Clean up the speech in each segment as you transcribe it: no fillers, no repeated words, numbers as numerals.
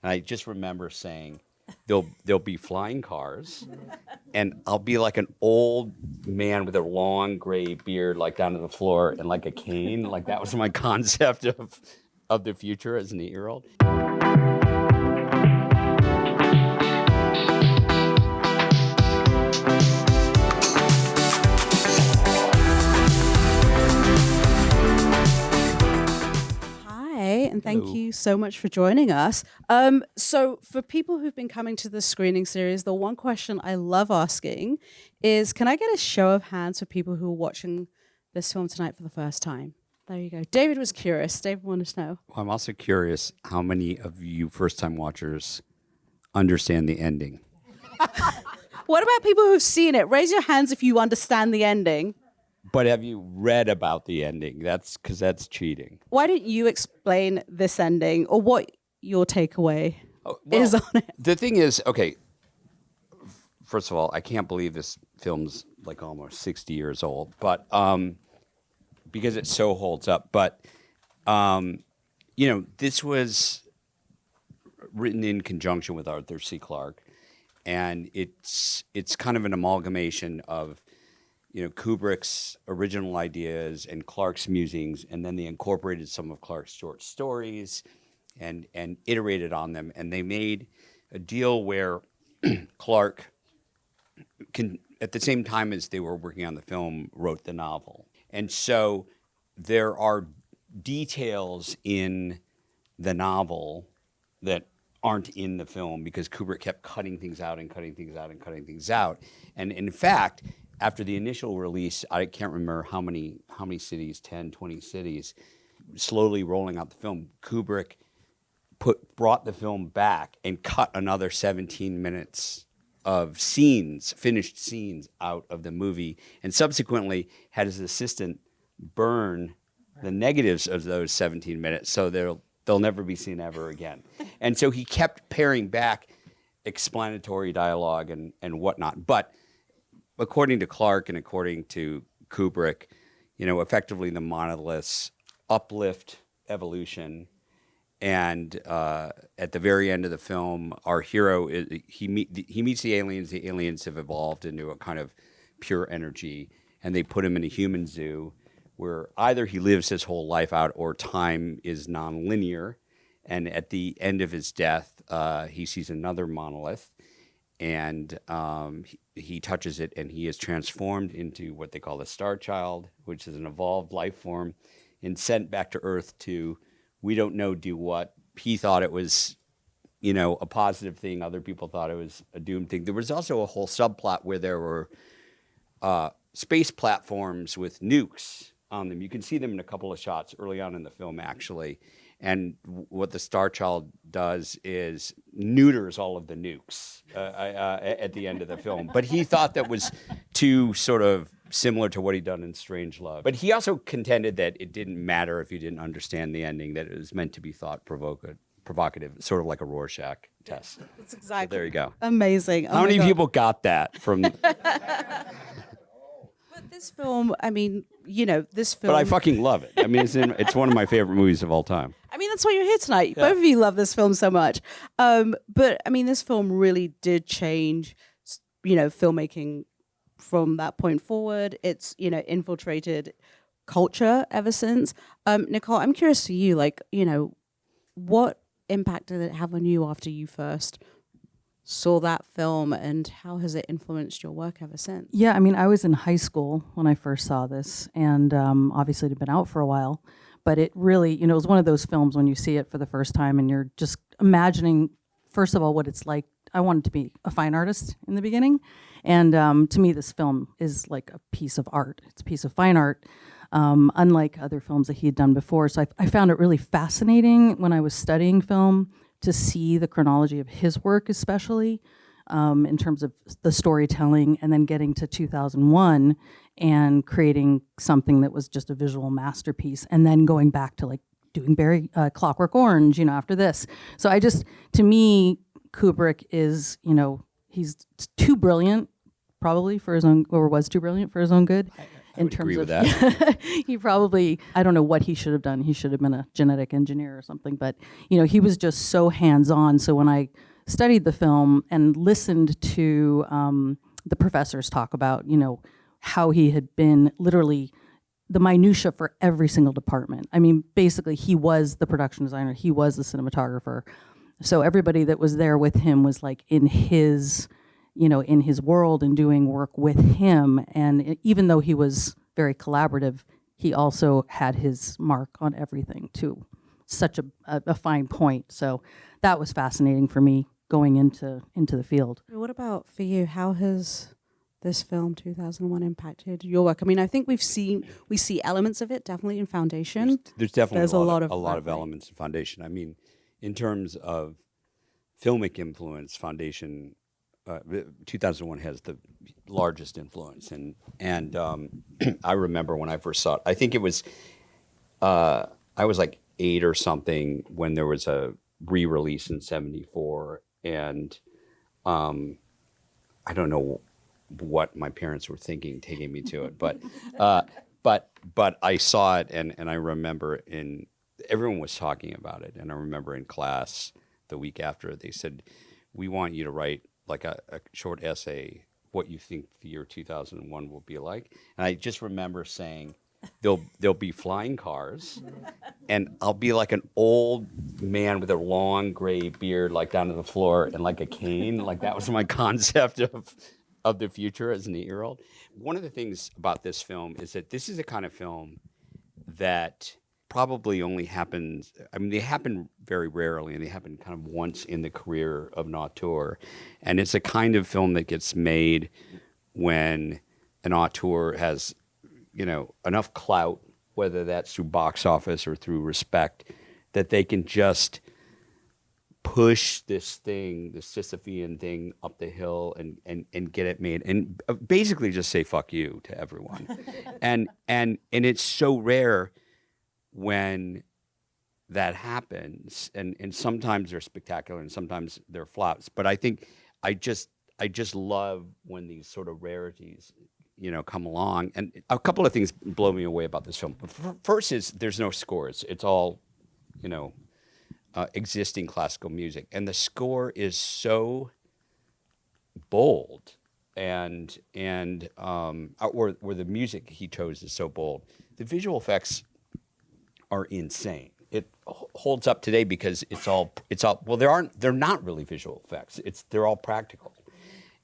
And I just remember saying, there'll be flying cars, and I'll be like an old man with a long gray beard, like down to the floor, and like a cane. Like that was my concept of the future as an 8-year-old. And thank you so much for joining us. So for people who've been coming to the screening series, the one question I love asking is, can I get a show of hands for people who are watching this film tonight for the first time? There you go. David was curious. David wanted to know. Well, I'm also curious how many of you first-time watchers understand the ending. What about people who've seen it? Raise your hands if you understand the ending. But have you read about the ending? That's because that's cheating. Why don't you explain this ending, or what your takeaway is on it? The thing is, okay, first of all, I can't believe this film's like almost 60 years old, but because it so holds up. But, this was written in conjunction with Arthur C. Clarke, and it's kind of an amalgamation of Kubrick's original ideas and Clarke's musings, and then they incorporated some of Clarke's short stories and iterated on them. And they made a deal where Clarke, at the same time as they were working on the film, wrote the novel. And so there are details in the novel that aren't in the film because Kubrick kept cutting things out and cutting things out and cutting things out. And in fact, after the initial release, I can't remember how many cities, 10, 20 cities, slowly rolling out the film, Kubrick brought the film back and cut another 17 minutes of scenes, finished scenes out of the movie, and subsequently had his assistant burn the negatives of those 17 minutes so they'll never be seen ever again. And so he kept paring back explanatory dialogue and whatnot. But according to Clarke and according to Kubrick, effectively the monoliths uplift evolution. And at the very end of the film, our hero, he meets the aliens. The aliens have evolved into a kind of pure energy, and they put him in a human zoo where either he lives his whole life out or time is nonlinear. And at the end of his death, he sees another monolith. And he touches it, and he is transformed into what they call the Star Child, which is an evolved life form, and sent back to Earth to, we don't know, do what. He thought it was, a positive thing. Other people thought it was a doomed thing. There was also a whole subplot where there were space platforms with nukes on them. You can see them in a couple of shots early on in the film, actually. And what the Star Child does is neuters all of the nukes at the end of the film. But he thought that was too sort of similar to what he'd done in Strangelove. But he also contended that it didn't matter if you didn't understand the ending, that it was meant to be thought provocative, sort of like a Rorschach test. That's exactly. So there you go. Amazing. How many people got that from... But this film, this film... But I fucking love it. It's one of my favorite movies of all time. That's why you're here tonight. Yeah. Both of you love this film so much. But this film really did change, filmmaking from that point forward. It's, infiltrated culture ever since. Nicole, I'm curious to you, what impact did it have on you after you first saw that film, and how has it influenced your work ever since? Yeah, I was in high school when I first saw this, and obviously it had been out for a while, but it really, it was one of those films when you see it for the first time and you're just imagining, first of all, what it's like. I wanted to be a fine artist in the beginning, and to me this film is like a piece of art. It's a piece of fine art, unlike other films that he had done before. So I found it really fascinating when I was studying film to see the chronology of his work, especially in terms of the storytelling, and then getting to 2001 and creating something that was just a visual masterpiece, and then going back to like doing Clockwork Orange, after this. So to me, Kubrick is, he's too brilliant, probably for his own, or was too brilliant for his own good. I would agree with that. He probably, I don't know what he should have done. He should have been a genetic engineer or something, but you know, he was just so hands-on. So when I studied the film and listened to the professors talk about, you know, how he had been literally the minutia for every single department. I mean, basically he was the production designer, he was the cinematographer. So everybody that was there with him was like in his, you know, in his world and doing work with him. And even though he was very collaborative, he also had his mark on everything to such a fine point. So that was fascinating for me going into the field. What about for you? How has this film 2001 impacted your work? I mean, I think we see elements of it definitely in Foundation. There's definitely There's a lot of right? elements in Foundation. I mean, in terms of filmic influence, Foundation 2001 has the largest influence, and I remember when I first saw it. I think it was I was like 8 or something when there was a re-release in '74, and I don't know what my parents were thinking taking me to it, but I saw it, and I remember everyone was talking about it, and I remember in class the week after they said, "We want you to write like a short essay, what you think the year 2001 will be like." And I just remember saying, there'll be flying cars, and I'll be like an old man with a long gray beard, like down to the floor, and like a cane. Like that was my concept of the future as an 8-year-old. One of the things about this film is that this is a kind of film that probably only happens, I mean, they happen very rarely, and they happen kind of once in the career of an auteur. And it's a kind of film that gets made when an auteur has, you know, enough clout, whether that's through box office or through respect, that they can just push this thing, the Sisyphean thing, up the hill and get it made, and basically just say fuck you to everyone. and it's so rare when that happens, and sometimes they're spectacular and sometimes they're flops. But I think I just love when these sort of rarities, you know, come along. And a couple of things blow me away about this film. First is there's no scores. It's all, you know, existing classical music, and the score is so bold, and or the music he chose is so bold. The visual effects are insane. It holds up today because it's all well, they're not really visual effects. They're all practical.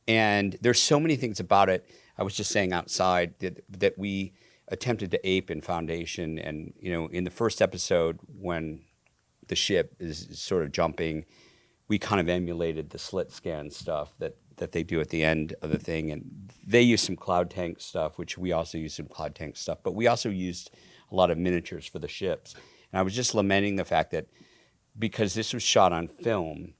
And there's so many things about it. I was just saying outside that we attempted to ape in Foundation, and you know, in the first episode when the ship is sort of jumping, we kind of emulated the slit scan stuff that they do at the end of the thing, and they use some cloud tank stuff, which we also use some cloud tank stuff, but we also used a lot of miniatures for the ships. And I was just lamenting the fact that because this was shot on film,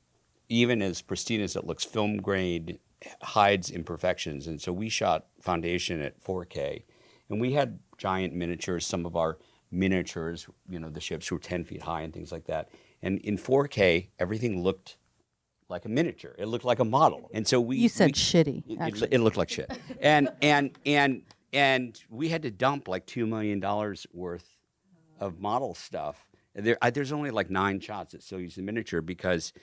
even as pristine as it looks, film grade hides imperfections. And so we shot Foundation at 4K, and we had giant miniatures. Some of our miniatures, you know, the ships were 10 feet high and things like that. And in 4K, everything looked like a miniature. It looked like a model. And so You said shitty, actually. It looked like shit. And we had to dump like $2 million worth of model stuff. There's only like 9 shots that still use the miniature because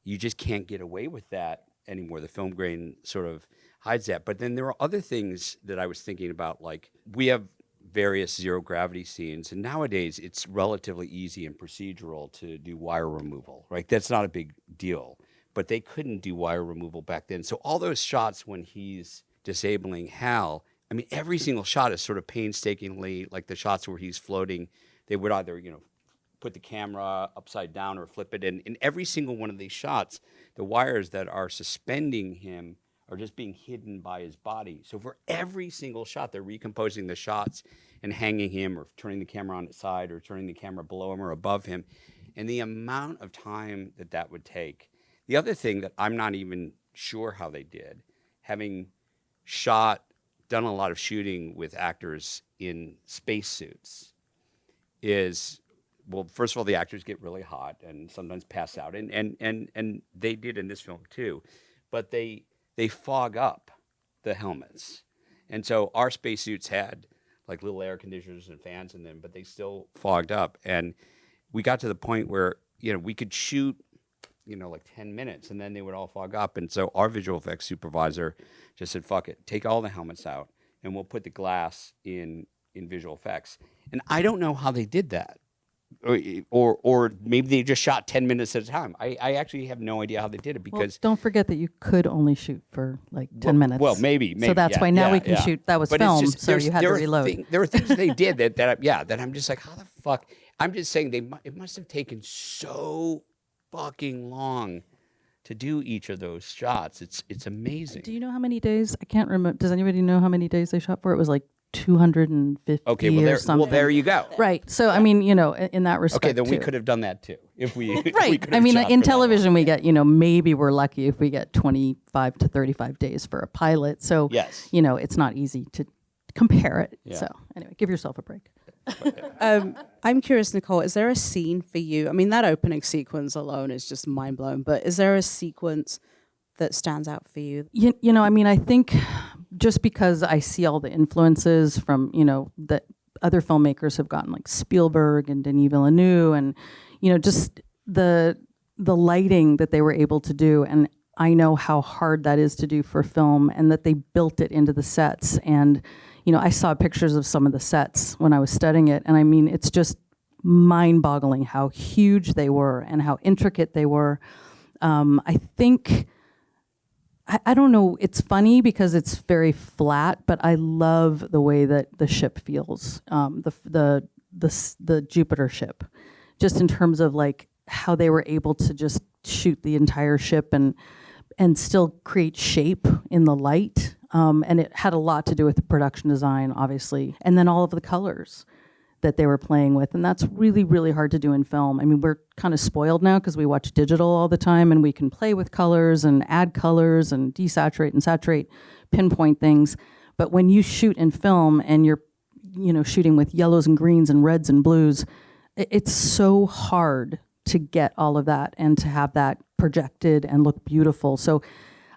you just can't get away with that anymore. The film grain sort of hides that. But then there are other things that I was thinking about, like we have various zero gravity scenes, and nowadays it's relatively easy and procedural to do wire removal, right? That's not a big deal. But they couldn't do wire removal back then. So all those shots when he's disabling Hal, I mean, every single shot is sort of painstakingly, like the shots where he's floating, they would either, you know, put the camera upside down or flip it. And in every single one of these shots, the wires that are suspending him are just being hidden by his body. So for every single shot, they're recomposing the shots and hanging him or turning the camera on its side or turning the camera below him or above him. And the amount of time that would take. The other thing that I'm not even sure how they did, having done a lot of shooting with actors in spacesuits, is, well, first of all, the actors get really hot and sometimes pass out, and they did in this film too, but they fog up the helmets, and so our spacesuits had like little air conditioners and fans in them, but they still fogged up. And we got to the point where, we could shoot, like 10 minutes and then they would all fog up. And so our visual effects supervisor just said, fuck it, take all the helmets out and we'll put the glass in visual effects. And I don't know how they did that. Or maybe they just shot 10 minutes at a time. I actually have no idea how they did it because don't forget that you could only shoot for like 10 minutes. Well, maybe. So that's why now we can shoot. That was but film, just, so you had to reload. There are things they did that I'm just like, how the fuck? I'm just saying it must have taken so fucking long to do each of those shots. It's amazing. Do you know how many days? I can't remember. Does anybody know how many days they shot for? It was like 250 or something. Well, there you go. Right. So, I mean, in that respect, okay, then we too. could have done that too. If we right. I mean, in television, we get, maybe we're lucky if we get 25 to 35 days for a pilot. So, yes. It's not easy to compare it. Yeah. So, anyway, give yourself a break. I'm curious, Nicole, is there a scene for you? I mean, that opening sequence alone is just mind-blowing, but is there a sequence that stands out for you? I mean, I think just because I see all the influences from, that other filmmakers have gotten, like Spielberg and Denis Villeneuve, and, just the lighting that they were able to do. And I know how hard that is to do for film, and that they built it into the sets. And, I saw pictures of some of the sets when I was studying it. And I mean, it's just mind-boggling how huge they were and how intricate they were. I think... I don't know. It's funny because it's very flat, but I love the way that the ship feels. The Jupiter ship, just in terms of like how they were able to just shoot the entire ship and still create shape in the light. And it had a lot to do with the production design, obviously, and then all of the colors that they were playing with. And that's really, really hard to do in film. I mean, we're kind of spoiled now because we watch digital all the time and we can play with colors and add colors and desaturate and saturate, pinpoint things. But when you shoot in film and you're, shooting with yellows and greens and reds and blues, it's so hard to get all of that and to have that projected and look beautiful. So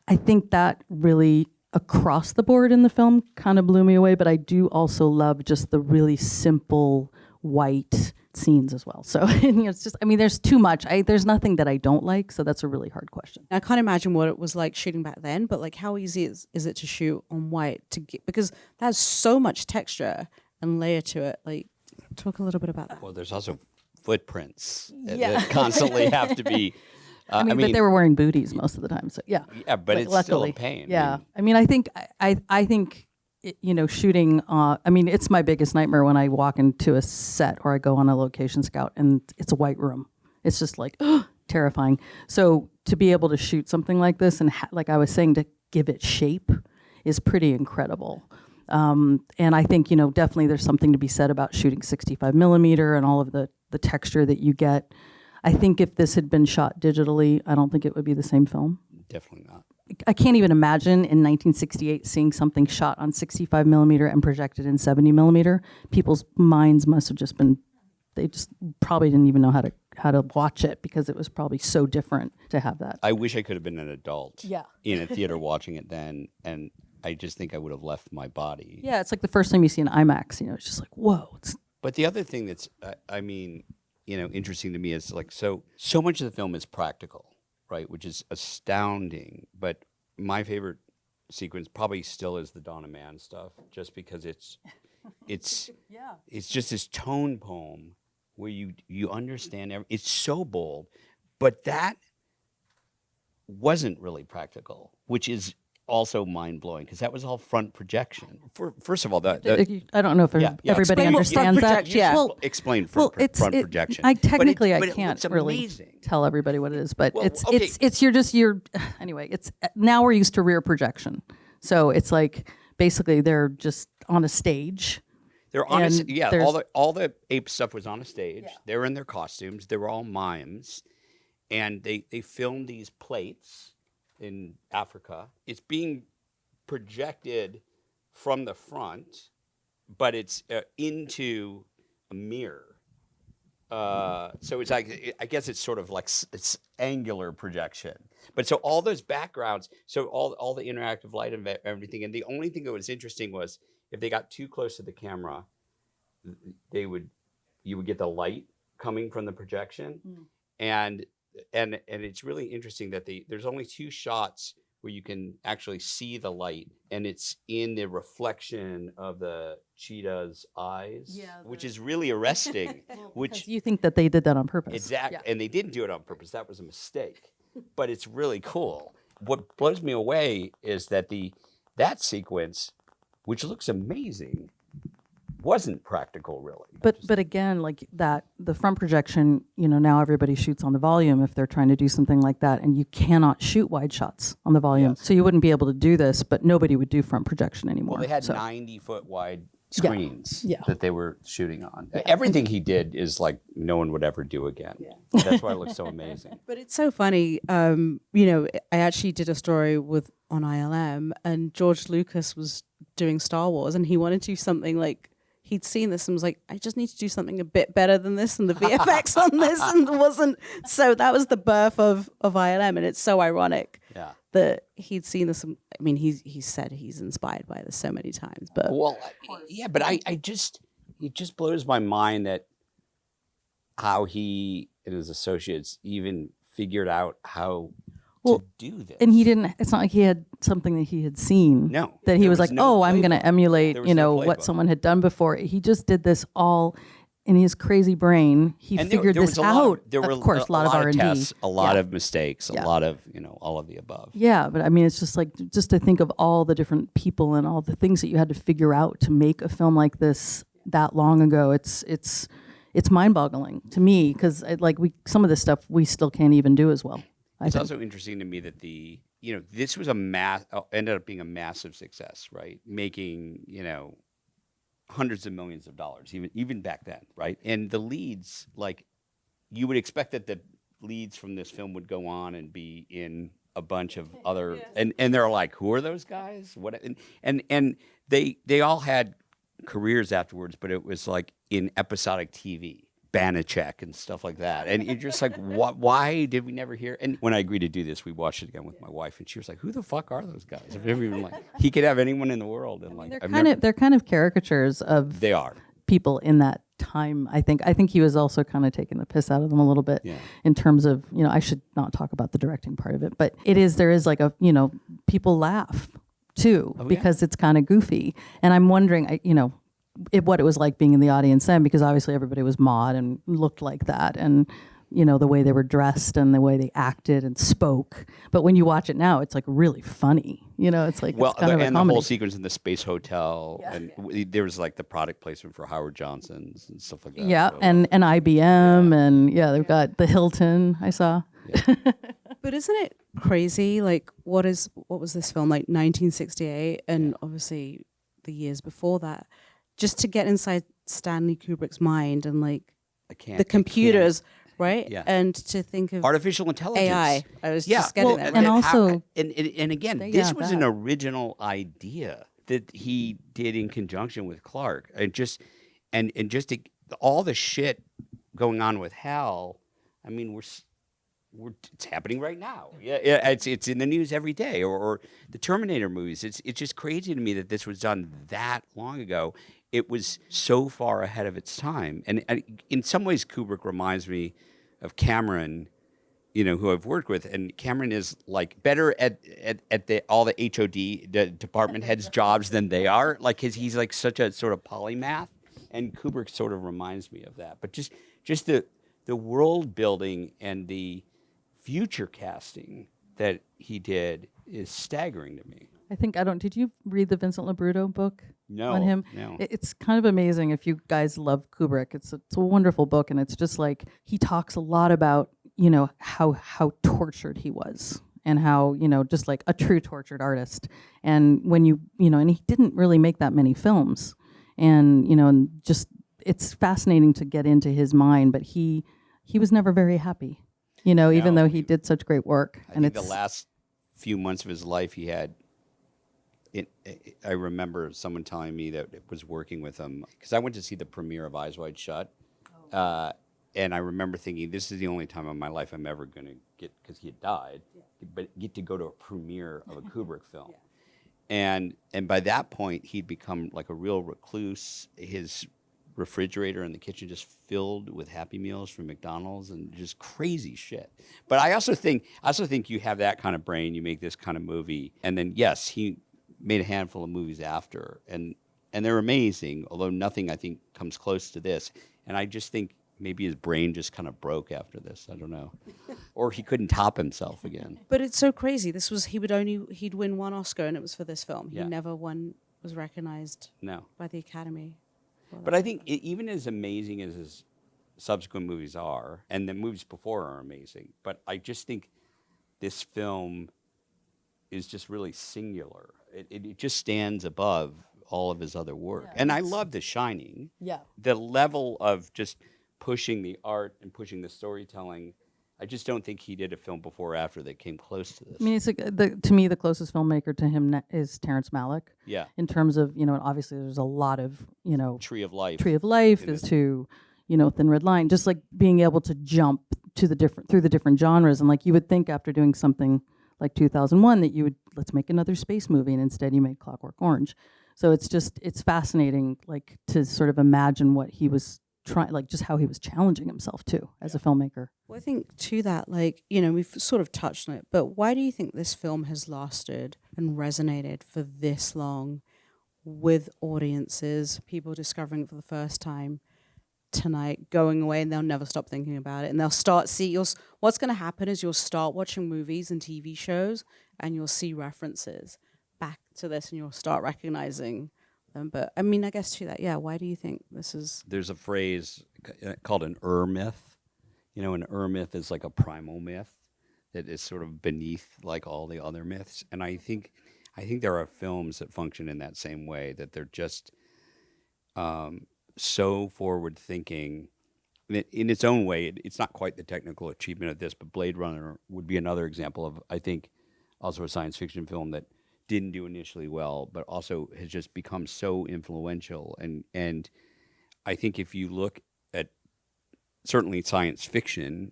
I think that really across the board in the film kind of blew me away, but I do also love just the really simple white scenes as well. So it's just, I mean, there's too much. There's nothing that I don't like, so that's a really hard question. I can't imagine what it was like shooting back then, but like how easy is it to shoot on white because that's so much texture and layer to it. Like, talk a little bit about that. Well, there's also footprints that constantly have to be. I mean, but they were wearing booties most of the time, so yeah. Yeah, but it's luckily, still a pain. Yeah, I mean, I think shooting. I mean, it's my biggest nightmare when I walk into a set or I go on a location scout and it's a white room. It's just like terrifying. So to be able to shoot something like this and like I was saying, to give it shape is pretty incredible. And I think definitely there's something to be said about shooting 65 millimeter and all of the texture that you get. I think if this had been shot digitally, I don't think it would be the same film. Definitely not. I can't even imagine in 1968 seeing something shot on 65 millimeter and projected in 70 millimeter. People's minds must have just been, they just probably didn't even know how to watch it because it was probably so different to have that. I wish I could have been an adult Yeah. in a theater watching it then, and I just think I would have left my body. Yeah, it's like the first time you see an IMAX, it's just like, whoa. But the other thing that's, interesting to me is like, so much of the film is practical, right? Which is astounding. But my favorite sequence probably still is the Dawn of Man stuff, just because it's just this tone poem where you understand it's so bold, but that wasn't really practical, which is also mind-blowing because that was all front projection. First of all, I don't know if everybody understands that. Explain front projection. I can't really tell everybody what it is, but anyway. It's now we're used to rear projection, so it's like basically they're just on a stage. They're on all the ape stuff was on a stage. Yeah. They were in their costumes. They were all mimes, and they filmed these plates in Africa. It's being projected from the front, but it's into a mirror. So it's like, I guess it's sort of like it's angular projection. But so all those backgrounds, so all the interactive light and everything, and the only thing that was interesting was if they got too close to the camera, you would get the light coming from the projection, and it's really interesting that there's only 2 shots where you can actually see the light, and it's in the reflection of the cheetah's eyes, which is really arresting. Which you think that they did that on purpose. exactly, and they didn't do it on purpose. That was a mistake, but it's really cool. What blows me away is that that sequence, which looks amazing, wasn't practical, really. But again, like that, the front projection, now everybody shoots on the volume if they're trying to do something like that, and you cannot shoot wide shots on the volume. Yes. So you wouldn't be able to do this, but nobody would do front projection anymore. Well, they had so. 90-foot wide screens Yeah. that they were shooting on. Everything he did is like no one would ever do again. That's why it looks so amazing. But it's so funny. I actually did a story on ILM, and George Lucas was doing Star Wars, and he wanted to do something like, he'd seen this and was like, I just need to do something a bit better than this, and the VFX on this, and wasn't. So that was the birth of ILM, and it's so ironic that he'd seen this. I mean, he said he's inspired by this so many times, but but it just blows my mind that how he and his associates even figured out how to do this. And he didn't. It's not like he had something that he had seen. No, that he was like, no I'm going to emulate, There was no what playbook. someone had done before. He just did this all in his crazy brain. He figured this out. There were of course, a lot of R&D, tests, a lot of mistakes, a lot of all of the above. Yeah, but I mean, it's just like just to think of all the different people and all the things that you had to figure out to make a film like this that long ago. It's mind-boggling to me because some of this stuff we still can't even do as well. It's also interesting to me that this was ended up being a massive success, right? Making, hundreds of millions of dollars, even back then, right? And the leads, like, you would expect that the leads from this film would go on and be in a bunch of other, and they're like, who are those guys? What? And they all had careers afterwards, but it was like in episodic TV. Banachek and stuff like that, and you're just like, why did we never hear? And when I agreed to do this, we watched it again with my wife, and she was like, "Who the fuck are those guys?" I've never even he could have anyone in the world, and they're kind of caricatures of they are people in that time. I think he was also kind of taking the piss out of them a little bit in terms of I should not talk about the directing part of it, but there is like a people laugh too because it's kind of goofy, and I'm wondering what it was like being in the audience then, because obviously everybody was mod and looked like that, and the way they were dressed and the way they acted and spoke. But when you watch it now, it's like really funny. It's like it's kind of a and comedy. the whole sequence in the Space Hotel, and there was like the product placement for Howard Johnson's and stuff like that. Yeah, so, and IBM, and they've got the Hilton. I saw. Yeah. But isn't it crazy? Like, what was this film, like 1968, and obviously the years before that? Just to get inside Stanley Kubrick's mind and the computers, right? Yeah. And to think of artificial intelligence, AI. I was just getting that. And also, and again, this was an original idea that he did in conjunction with Clark, and just all the shit going on with Hal. I mean, it's happening right now. Yeah, it's in the news every day, or the Terminator movies. It's just crazy to me that this was done that long ago. It was so far ahead of its time, and in some ways, Kubrick reminds me of Cameron, who I've worked with, and Cameron is like better at all the HOD, the department heads' jobs than they are. Like he's like such a sort of polymath, and Kubrick sort of reminds me of that. But just the world building and the future casting that he did is staggering to me. Did you read the Vincent LaBruto book on him? No. It's kind of amazing if you guys love Kubrick. It's a wonderful book, and it's just like he talks a lot about, how tortured he was and how, just like a true tortured artist. And when and he didn't really make that many films. And, and just it's fascinating to get into his mind, but he was never very happy, even though he did such great work. I think the last few months of his life he had, I remember someone telling me that it was working with him, because I went to see the premiere of Eyes Wide Shut, and I remember thinking, this is the only time in my life I'm ever going to get, because he had died, but get to go to a premiere of a Kubrick film. And by that point, he'd become like a real recluse. His refrigerator in the kitchen just filled with Happy Meals from McDonald's and just crazy shit. But I also think you have that kind of brain, you make this kind of movie, and then yes, he made a handful of movies after, and they're amazing, although nothing I think comes close to this. And I just think maybe his brain just kind of broke after this. I don't know. Or he couldn't top himself again. But it's so crazy. He'd win one Oscar, and it was for this film. Yeah. He never was recognized No. by the Academy. But I think even as amazing as his subsequent movies are, and the movies before are amazing, but I just think this film is just really singular. It just stands above all of his other work. Yeah, and I love The Shining. Yeah. The level of just pushing the art and pushing the storytelling, I just don't think he did a film before or after that came close to this. I mean, it's to me, the closest filmmaker to him is Terrence Malick. Yeah. In terms of, obviously there's a lot of, Tree of Life. Tree of Life is to, Thin Red Line, just like being able to jump through the different genres. And like you would think after doing something like 2001 that let's make another space movie, and instead you made Clockwork Orange. So it's fascinating, like to sort of imagine what he was trying, like just how he was challenging himself too as a filmmaker. Well, I think to that, we've sort of touched on it, but why do you think this film has lasted and resonated for this long with audiences, people discovering it for the first time tonight, going away, and they'll never stop thinking about it, and they'll start what's going to happen is you'll start watching movies and TV shows, and you'll see references back to this, and you'll start recognizing them. But I mean, I guess to that, yeah. Why do you think this is? There's a phrase called an myth. An myth is like a primal myth that is sort of beneath like all the other myths. And I think there are films that function in that same way, that they're just so forward thinking. In its own way, it's not quite the technical achievement of this, but Blade Runner would be another example of, I think, also a science fiction film that didn't do initially well, but also has just become so influential. And I think if you look at certainly science fiction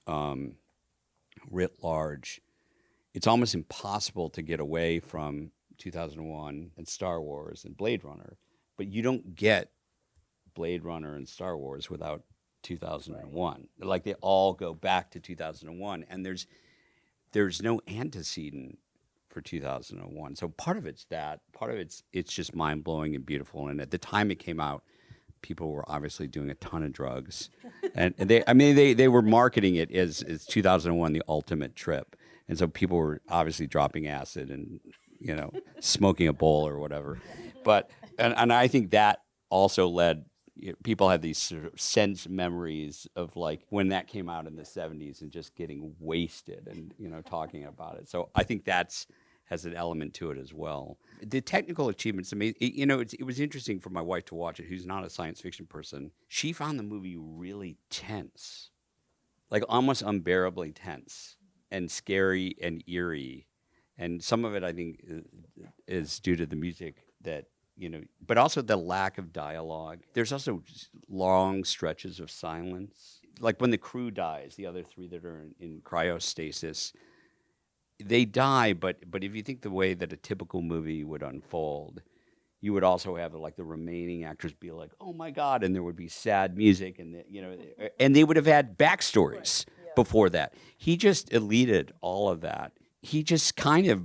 writ large, it's almost impossible to get away from 2001 and Star Wars and Blade Runner, but you don't get Blade Runner and Star Wars without 2001. Right. Like they all go back to 2001, and there's no antecedent for 2001. So part of it's that, part of it's just mind-blowing and beautiful. And at the time it came out, people were obviously doing a ton of drugs. and they were marketing it as 2001, the ultimate trip. And so people were obviously dropping acid and, smoking a bowl or whatever. But, and I think that also led, people have these sort of sense memories of like when that came out in the 70s and just getting wasted and, talking about it. So I think has an element to it as well. The technical achievements, it was interesting for my wife to watch it, who's not a science fiction person. She found the movie really tense, like almost unbearably tense and scary and eerie. And some of it, I think, is due to the music that, but also the lack of dialogue. There's also long stretches of silence. Like when the crew dies, the other three that are in cryostasis, they die, but if you think the way that a typical movie would unfold, you would also have like the remaining actors be like, "Oh my God," and there would be sad music, and and they would have had backstories before that. He just deleted all of that. He just kind of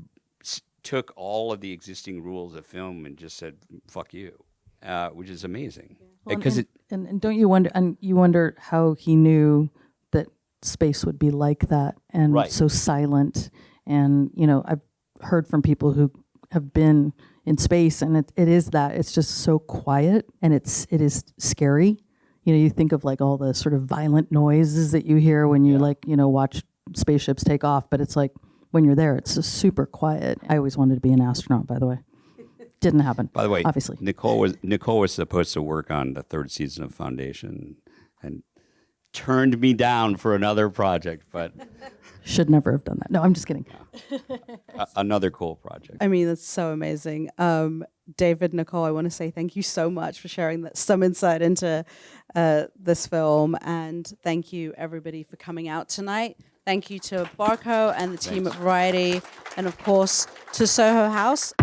took all of the existing rules of film and just said, "Fuck you," which is amazing. Because and don't you wonder? And you wonder how he knew that space would be like that and so silent. And, I've heard from people who have been in space, and it is that. It's just so quiet, and it is scary. You think of like all the sort of violent noises that you hear when you watch spaceships take off, but it's like when you're there, it's just super quiet. I always wanted to be an astronaut, by the way. Didn't happen. By the way, obviously. Nicole was supposed to work on the third season of Foundation and turned me down for another project, but... Should never have done that. No, I'm just kidding. Another cool project. I mean, that's so amazing. David, Nicole, I want to say thank you so much for sharing some insight into this film. And thank you, everybody, for coming out tonight. Thank you to Barco and the team at Variety. And, of course, to SoHo House.